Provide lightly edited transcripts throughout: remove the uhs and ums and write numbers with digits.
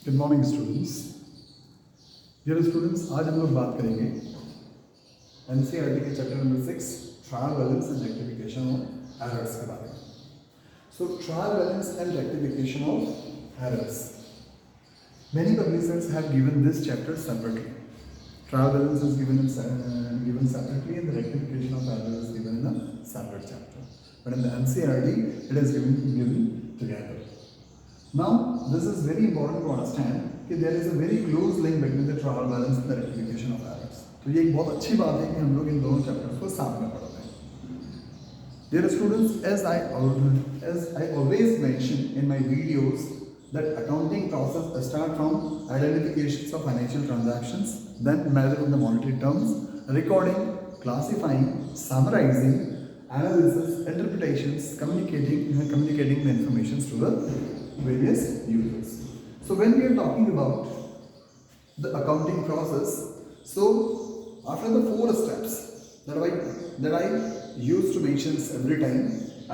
Good morning students. Dear students, आज हम लोग बात करेंगे एनसीईआरटी के chapter number 6 trial balance and rectification of errors के बारे में। So trial balance and rectification of errors, many publishers have given this chapter separately. Trial balance is given separately and the rectification of error is given in a separate chapter. But in the NCERT, it is given together. Now, this is very important to understand कि there is a very close link between the trial balance and the rectification of errors. तो ये एक बहुत अच्छी बात है कि हम लोग इन दोनों चैप्टर्स को साथ में पढ़ते हैं। Dear students, as I always mention in my videos that accounting process start from identifications of financial transactions, then measure of the monetary terms, recording, classifying, summarizing, analysis, interpretations, communicating the information to the various users. So when we are talking about the accounting process, so after the 4 steps that I used to mention every time: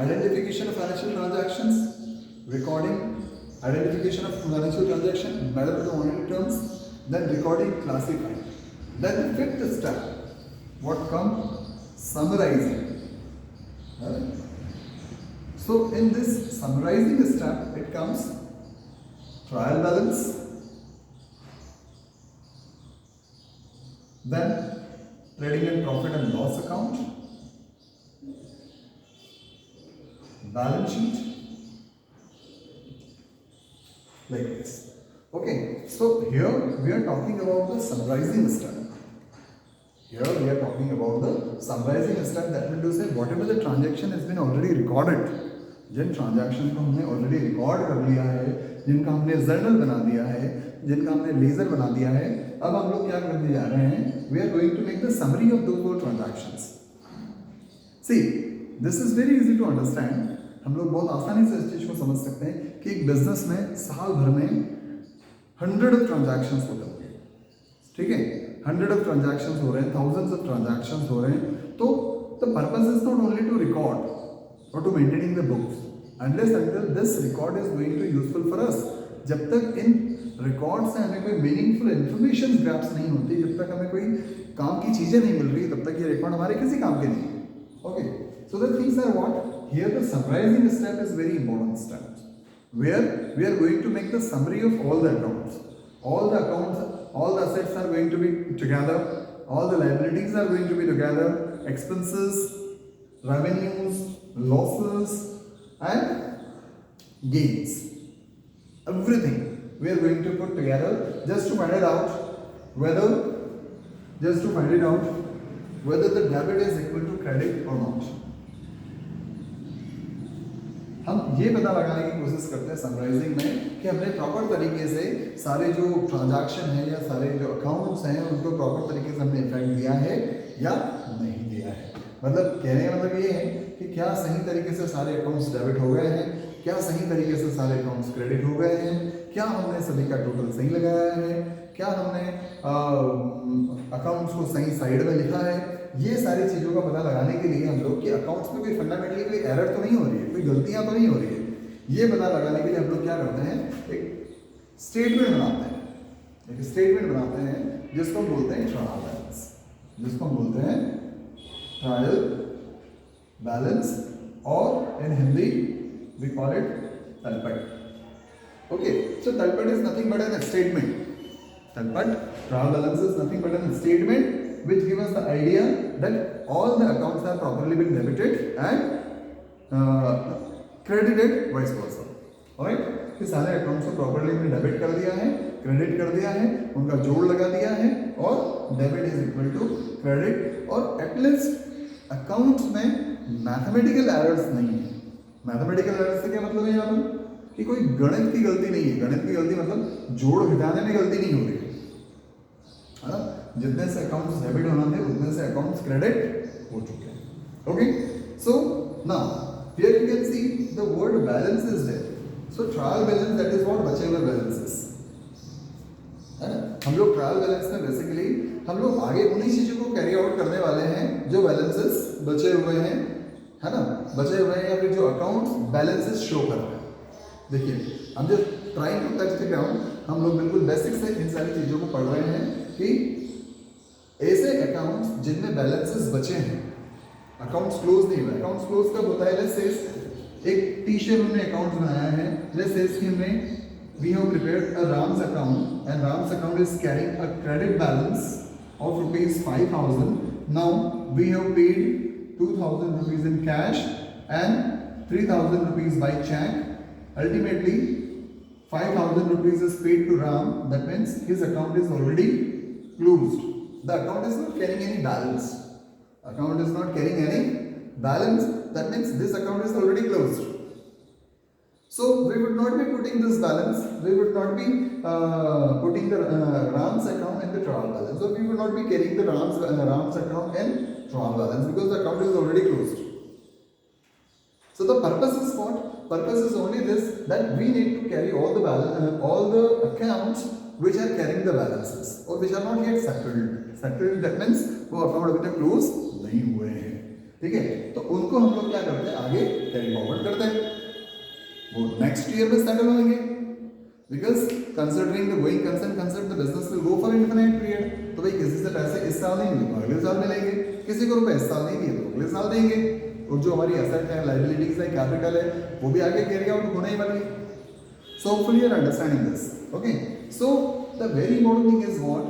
identification of financial transactions, recording, identification of financial transaction, measure of the monetary terms, then recording, classifying. Then the 5th step, what comes? Summarizing. Right? So in this summarizing step, it comes trial balance, then trading and profit and loss account, balance sheet, like this. Okay, so here we are talking about the summarizing step. Here we are talking about the summarizing step, that means to say whatever the transaction has been already recorded, जिन transaction को हमने already record कर लिया है, जिनका हमने journal बना दिया है, जिनका हमने लेजर बना दिया है, अब हम लोग क्या करने जा रहे हैं? We are going to make the summary of those transactions. See, this is very easy to understand. हम लोग बहुत आसानी से इस चीज को समझ सकते हैं कि एक बिजनेस में साल भर में 100 ट्रांजैक्शंस होते होंगे, ठीक है? 100 ट्रांजैक्शंस हो रहे हैं, थाउजेंड्स ऑफ ट्रांजैक्शंस हो रहे हैं, तो the purpose is not only to record or to maintaining the books, unless until this record is going to be useful for us. जब तक इन रिकॉर्ड से हमें कोई मीनिंगफुल इन्फॉर्मेशन ग्रैप्स नहीं होती, जब तक हमें कोई काम की चीजें नहीं मिल रही, तब तक ये रिकॉर्ड हमारे किसी काम के नहीं है। Okay, so the things are what here the summarising step is very important step, where we are going to make the summary of all the accounts, all the assets are going to be together, all the liabilities are going to be together, expenses, revenues, losses and gains, everything we are going to put together just to find it out whether the debit is equal to credit or not. हम ये पता लगाने की कोशिश करते हैं summarising में कि हमने प्रॉपर तरीके से सारे जो ट्रांजैक्शन है या सारे जो अकाउंट्स हैं उनको प्रॉपर तरीके से हमने इफेक्ट दिया है या नहीं दिया है। मतलब कहने का मतलब ये है कि क्या सही तरीके से सारे अकाउंट्स डेबिट हो गए हैं, क्या सही तरीके से सारे अकाउंट्स क्रेडिट हो गए हैं, क्या हमने सभी का टोटल सही लगाया है, क्या हमने अकाउंट्स को सही साइड में लिखा है। ये सारी चीज़ों का पता लगाने के लिए हम लोग कि अकाउंट्स में कोई फंडामेंटली कोई एरर तो नहीं हो रही है, कोई गलतियाँ तो नहीं हो रही है, ये पता लगाने के लिए हम लोग क्या करते हैं? एक स्टेटमेंट बनाते हैं जिसको हम बोलते हैं ट्रायल बैलेंस, जिसको हम बोलते हैं ट्रायल बैलेंस, और इन Hindi we call it तलपट। Okay, so तलपट is nothing but an statement. Talpat, trial balance is nothing but a statement which gives us the idea that all the accounts have properly been debited and credited, vice versa. Alright, कि सारे accounts को properly हमने debit कर दिया है, credit कर दिया है, उनका जोड़ लगा दिया है, और debit is equal to credit, और एटलीस्ट अकाउंट्स में मैथमेटिकल एरर्स नहीं है। मैथमेटिकल एरर्स से क्या मतलब है? यहाँ पर कि कोई गणित की गलती नहीं है। गणित की गलती मतलब जोड़ घटाने में गलती नहीं हो रही है ना? जितने से अकाउंट्स डेबिट होना थे उतने से अकाउंट्स क्रेडिट हो चुके हैं। Okay, so now here you can see the word balance is there. So trial balance, that is what बचे हुए बैलेंसेस है ना? हम लोग ट्रायल बैलेंस में बेसिकली हम लोग आगे उन्हीं चीजों को कैरी आउट करने वाले हैं जो बैलेंसेस बचे हुए हैं, है ना? बचे हुए हैं या फिर जो अकाउंट्स बैलेंसेस शो कर रहे हैं। देखिए, हम just trying to touch the ground, हम लोग बिल्कुल बेसिक से इन सारी चीज़ों को पढ़ रहे हैं कि ऐसे अकाउंट्स जिनमें बैलेंसेस बचे हैं, अकाउंट्स क्लोज नहीं हुए। अकाउंट्स क्लोज कब होता है? लेट्स से एक टी शेयर हमने अकाउंट बनाया है, लेट्स से इसके में we have prepared a Ram's account and Ram's account is carrying a credit balance of rupees 5,000. Now we have paid 2,000 rupees in cash and 3,000 rupees by check. Ultimately 5,000 rupees is paid to Ram. That means his account is already closed. The account is not carrying any balance. Account is not carrying any balance. That means this account is already closed. So we would not be putting this balance, we would not be putting the Ram's account in the trial balance. So we would not be carrying the Ram's account in trial balance because the account is already closed. So the purpose is what? Purpose is only this, that we need to carry all the all the accounts which are carrying the balances or which are not yet settled. Settled that means वो account अभी तक close नहीं हुए हैं, ठीक है? तो उनको हम लोग क्या करते हैं? आगे carry forward करते हैं, वो नेक्स्ट ईयर में सेटल होंगे because considering the going concern concept the business will go for infinite period. तो भाई किसी से पैसे इस साल नहीं मिले तो अगले साल मिलेंगे, किसी को रुपए इस साल नहीं दिए तो अगले साल देंगे, और जो हमारी एसेट है, लायबिलिटीज है, कैपिटल है, वो भी आगे कैरी आउट होना ही वाली। So hopefully you are understanding this, okay? So the very important thing is what?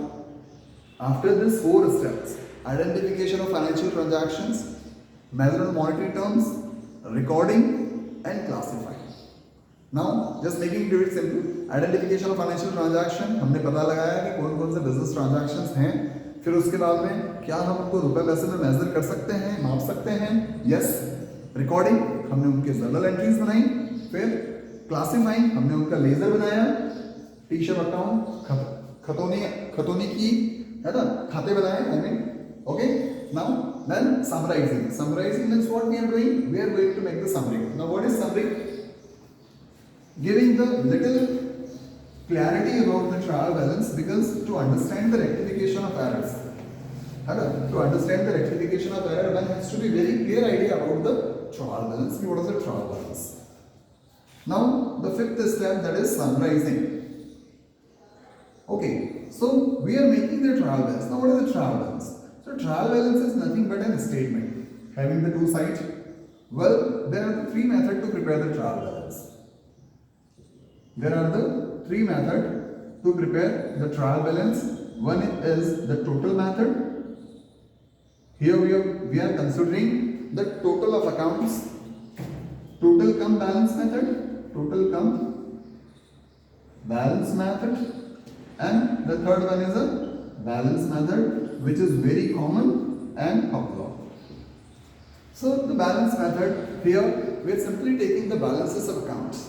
After this 4 steps, identification of financial transactions, measure of monetary terms, recording and classifying. Now just making it simple, identification of financial transaction, हमने पता लगाया कि कौन कौन से business transactions हैं, फिर उसके बाद में क्या हम उनको रुपए पैसे में मेजर कर सकते हैं, माप सकते हैं, yes, recording हमने उनके journal entries बनाई, फिर classifying हमने उनका लेजर बनाया, टी-शेयर अकाउंट खतौनी की है ना, खाते बनाए, I mean, okay? Now then summarizing means what we are doing? We are going to make the summary. Now what is summary? Giving the little clarity about the trial balance, because to understand the rectification of errors, to understand the rectification of error, one has to be very clear idea about the trial balance. What is the trial balance? Now the 5th step, that is summarizing. Okay, so we are making the trial balance. Now what is the trial balance? So trial balance is nothing but a statement having the 2 sides. Well, there are the 3 methods to prepare the trial balance. There are the 3 methods to prepare the trial balance. One is the total method. Here we are considering the total of accounts. Total cum balance method. Total cum balance method. And the third one is a balance method, which is very common and popular. So the balance method, here we are simply taking the balances of accounts.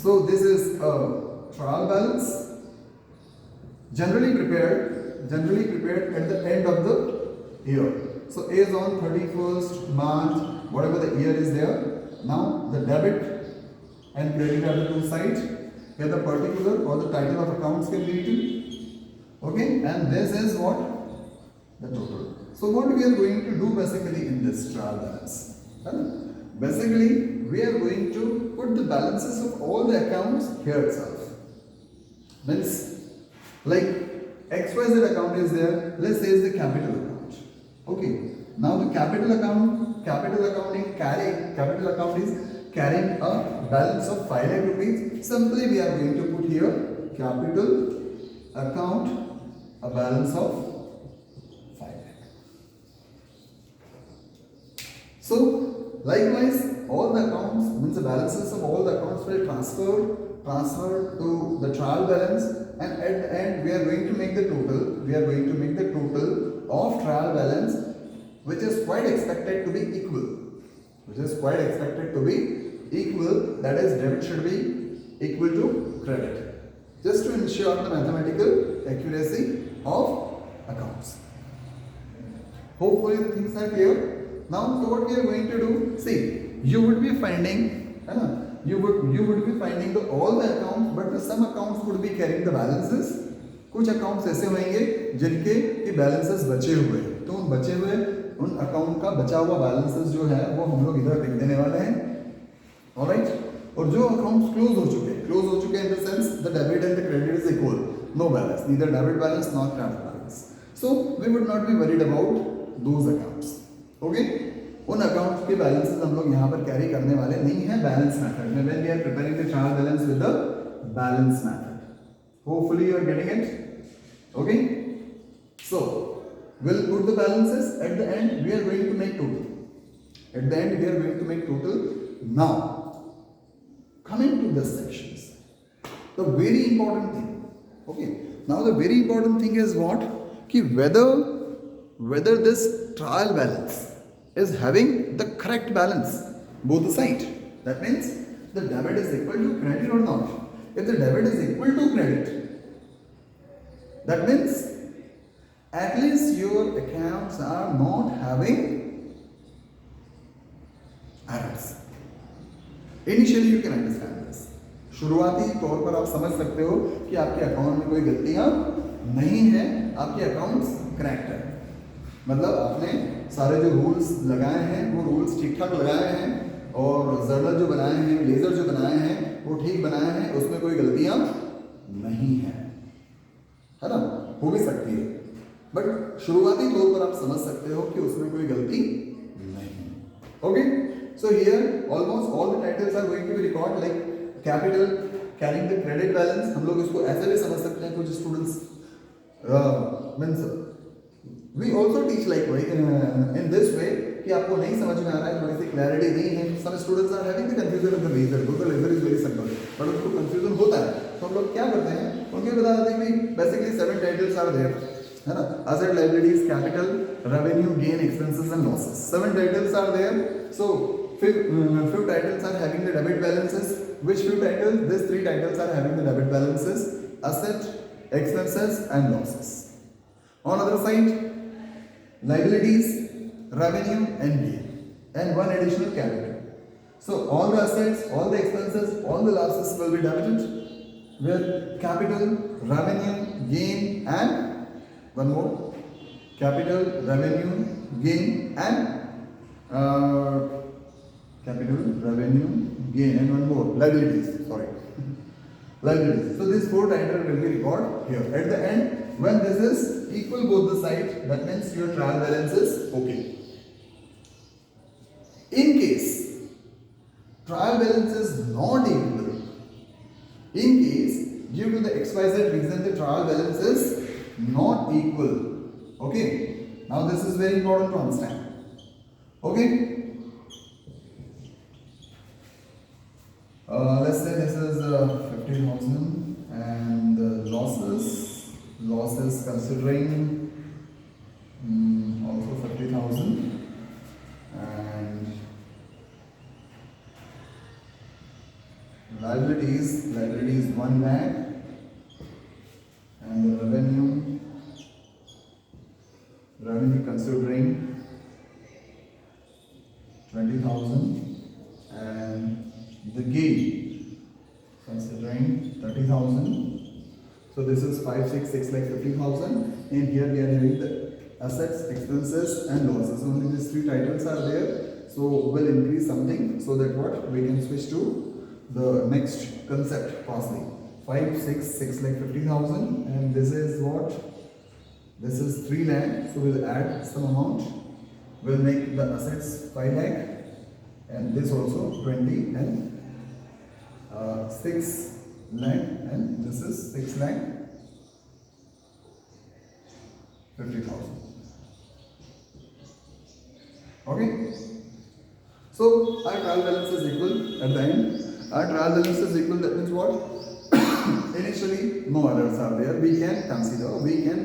So this is a trial balance generally prepared at the end of the year. So as on 31st March, whatever the year is there, now the debit and credit are the 2 sides. Here the particular or the title of accounts can be written. Okay, and this is what? The total. So what we are going to do basically in this trial balance? Basically, we are going to put the balances of all the accounts here itself. Means, like XYZ account is there, let's say is the capital account. Okay, now the capital account is carrying a balance of 5 lakh rupees. Simply we are going to put here capital account, a balance of 5 lakh. So, likewise, all the accounts, means the balances of all the accounts will transfer to the trial balance, and at the end we are going to make the total. We are going to make the total of trial balance, which is quite expected to be equal. That is, debit should be equal to credit, just to ensure the mathematical accuracy of accounts. Hopefully the things are clear. Now, so what we are going to do? See, you would be finding all the accounts, but some accounts would be carrying the balances. कुछ accounts ऐसे होंगे जिनके कि balances बचे हुए हैं, तो उन बचे हुए account का बचा हुआ balances जो है वो हम लोग इधर लिख देने वाले हैं. Alright? और जो अकाउंट्स क्लोज हो चुके हैं in the sense the debit and the credit is equal, no balance, neither debit balance not credit balance, so we would not be worried about those accounts. Okay, उन accounts के balances हम लोग यहाँ पर carry करने वाले नहीं है बैलेंस मेथड में, when we are preparing the trial balance with the balance method. Hopefully you are getting it. Okay, so we'll put the balances at the end. We are going to make total. At the end we are going to make total. Now coming to the sections, the very important thing. Okay, now the very important thing is what, ki whether this trial balance is having the correct balance both the side. That means the debit is equal to credit or not. If the debit is equal to credit, that means at least your accounts are not having errors. Initially you can understand this. शुरुआती तौर पर आप समझ सकते हो कि आपके account में कोई गलतियां नहीं है, आपके अकाउंट्स करेक्ट है. मतलब आपने सारे जो रूल्स लगाए हैं वो रूल्स ठीक ठाक लगाए हैं, और जर्नल जो बनाए हैं, लेजर जो बनाए हैं वो ठीक बनाए हैं, उसमें कोई गलतियां नहीं है, है ना. हो भी सकती है, बट शुरुआती तौर पर आप समझ सकते हो कि उसमें कोई गलती नहीं. Okay, so here almost all the titles are going to be record like capital carrying the credit balance. हम लोग इसको ऐसे भी समझ सकते हैं, कुछ students means we also teach like in this way कि आपको नहीं समझ में आ रहा है, थोड़ी सी क्लैरिटी नहीं है. Some students are having the confusion of the ledger, because ledger is very simple, but उनको कंफ्यूजन होता है. तो हम लोग क्या करते हैं, उनको बता देते हैं कि बेसिकली 7 टाइटल्स आर देयर, है ना. Asset, liabilities, capital, revenue, gain, expenses and losses. 7 titles are there. So few titles are having the debit balances. Which few titles? These 3 titles are having the debit balances: asset, expenses and losses. On other side, liabilities, revenue and gain, and one additional capital. So all the assets, all the expenses, all the losses will be debited with capital, revenue, gain and one more, capital, revenue, gain and capital, revenue, gain and one more, liabilities, sorry. Liabilities. So these 4 titles will be recorded here. At the end, when this is equal both the sides, that means your trial balance is okay. In case trial balance is not equal, in case due to the XYZ reason the trial balance is not equal, okay, now this is very important to understand. Okay, let's say this is 50,000 and the losses considering also 50,000, and liabilities 1 lakh, and the revenue considering 20,000, and the gain considering 30,000. So this is 5, 6, 6 like 50,000, and here we are having the assets, expenses and losses. Only these 3 titles are there, so we'll increase something so that what we can switch to the next concept, costing. 5, 6, 6 like 50,000, and this is what? This is 3 lakh, so we'll add some amount. We'll make the assets 5 lakh, and this also 20, and 6 lakh, and this is 6 lakh 50,000. Okay, so our trial balance is equal at the end. Our trial balance is equal, that means what? Initially no errors are there, we can consider, we can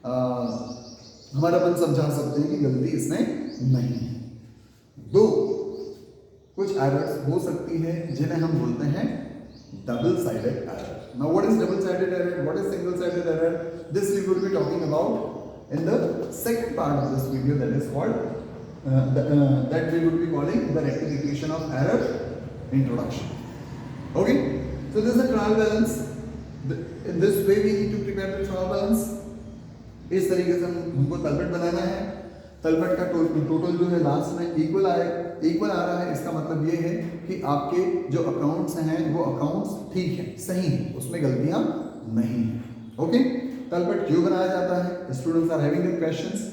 हमारा मन समझा सकते हैं कि गलती इसमें नहीं है. दो कुछ एरर्स हो सकती है जिन्हें हम बोलते हैं double sided error. Now what is double sided error, what is single sided error? This we will be talking about in the second part of this video, that is called that we would be calling the rectification of error introduction. Okay, so this is the trial balance. In this way we need to prepare the trial balance. इस तरीके से हमको तलबट बनाना है. तलपट का total जो है last में equal आ रहा है, इसका मतलब ये है कि आपके जो अकाउंट्स हैं वो अकाउंट्स ठीक है, सही है, उसमें गलतियां नहीं है। ओके, तलपट क्यों बनाया जाता है? स्टूडेंट्स आर हैविंग क्वेश्चंस,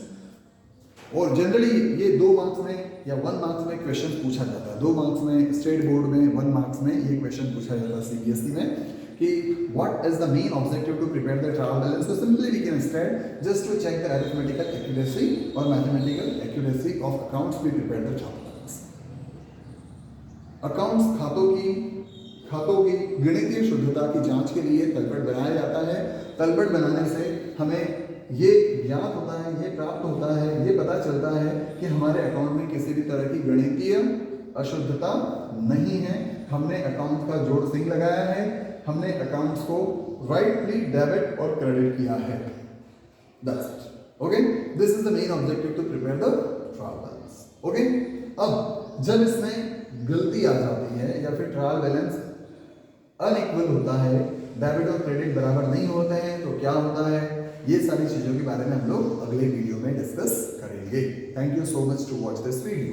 और जनरली ये 2 मार्क्स में या 1 मार्क्स में क्वेश्चन पूछा जाता है। 2 मार्क्स में स्टेट बोर्ड में, 1 मार्क्स में ये क्वेश्चन पूछा जाता है सीबीएसई में कि what is the main objective to prepare the trial balance. तो simply we can state just to check the arithmetical accuracy और mathematical accuracy of accounts we prepare the trial balance. Accounts खातों की गणितीय शुद्धता की जांच के लिए तलपट बनाया जाता है। तलपट बनाने से हमें ये ज्ञात होता है, ये प्राप्त होता है, ये पता चलता है कि हमारे अकाउंट में किसी भी तरह की गणितीय अशुद्धता नहीं है। हमने अकाउंट का जोड़ सिंह लगाया है, हमने अकाउंट्स को राइटली डेबिट और क्रेडिट किया है। That's it. Okay, this is the main objective to prepare the trial balance. Okay, अब जब इसमें गलती आ जाती है या फिर ट्रायल बैलेंस अनइक्वल होता है, डेबिट और क्रेडिट बराबर नहीं होते हैं, तो क्या होता है, ये सारी चीजों के बारे में हम लोग अगले वीडियो में डिस्कस करेंगे। Thank you so much to watch this video.